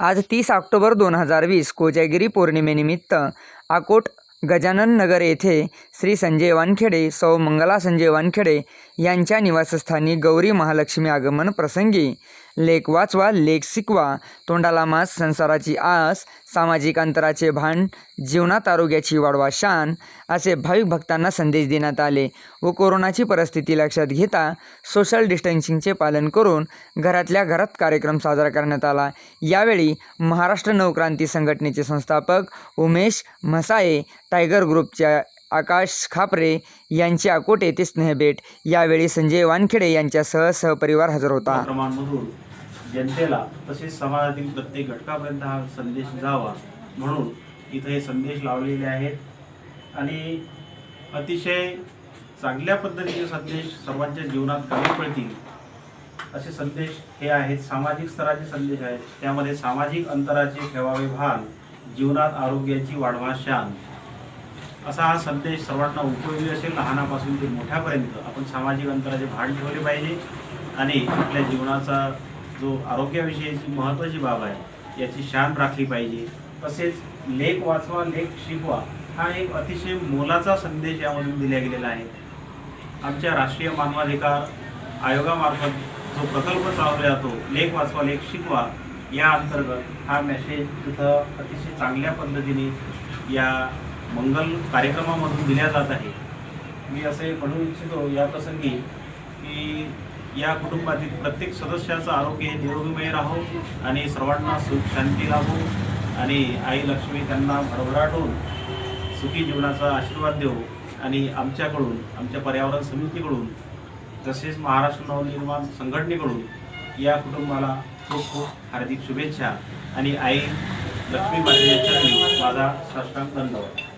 आज 30 ऑक्टोबर 2020 कोजागिरी पौर्णिमेनिमित्त अकोट गजानन नगर येथे श्री संजय वानखेडे सौ मंगला संजय वानखेडे यांच्या निवासस्थानी गौरी महालक्ष्मी आगमन प्रसंगी लेख वाचवा लेख शिकवा, तोंडाला मास संसाराची आस, सामाजिक अंतराचे भान, जीवनात आरोग्याची वाढवा शान असे भाविक भक्तांना संदेश देण्यात आले व कोरोनाची परिस्थिती लक्षात घेता सोशल डिस्टन्सिंगचे पालन करून घरातल्या घरात कार्यक्रम साजरा करण्यात आला। यावेळी महाराष्ट्र नवक्रांती संघटनेचे संस्थापक उमेश म्हसाये, टायगर ग्रुपच्या आकाश खापरे यांची अकोट येथे स्नेहभेट। यावेळी संजय वानखेडे यांच्यासह सहपरिवार हजर होता। जनतेला तसेच समाजातील प्रत्येक घटकापर्यंत हा संदेश जावा म्हणून इथे हे संदेश लावलेले आहेत आणि अतिशय चांगल्या पद्धतीचे संदेश सर्वांच्या जीवनात कामी पडतील असे संदेश हे आहेत। सामाजिक स्तराचे संदेश आहेत, त्यामध्ये सामाजिक अंतराचे ठेवावे भान, जीवनात आरोग्याची वाढवा शान असा हा संदेश सर्वांना उपयोगी असेल। लहानापासून ते मोठ्यापर्यंत आपण सामाजिक अंतराचे भान ठेवले पाहिजे आणि आपल्या जीवनाचा जो आरोग्याविषयीची महत्त्वाची बाब आहे याची शान राखली पाहिजे। तसेच लेख वाचवा लेख शिकवा हा एक अतिशय मोलाचा संदेश यामधून दिला गेलेला आहे। आमच्या राष्ट्रीय मानवाधिकार आयोगामार्फत जो प्रकल्प चालवला जातो लेख वाचवा लेख शिकवा या अंतर्गत हा मेसेज तिथं अतिशय चांगल्या पद्धतीने या मंगल कार्यक्रमामधून दिल्या जात आहे। मी असे म्हणू इच्छितो या प्रसंगी की या कुटुंबातील प्रत्येक सदस्याचं आरोग्य हे निरोगीमय राहो आणि सर्वांना सुख शांती लाभो आणि आई लक्ष्मी त्यांना भरभराटून सुखी जीवनाचा आशीर्वाद देऊ आणि आमच्याकडून आमच्या पर्यावरण समितीकडून तसेच महाराष्ट्र नवनिर्माण संघटनेकडून या कुटुंबाला खूप खूप हार्दिक शुभेच्छा आणि आई लक्ष्मी मातेच्या चरणी माझा साष्टांग दंडवत।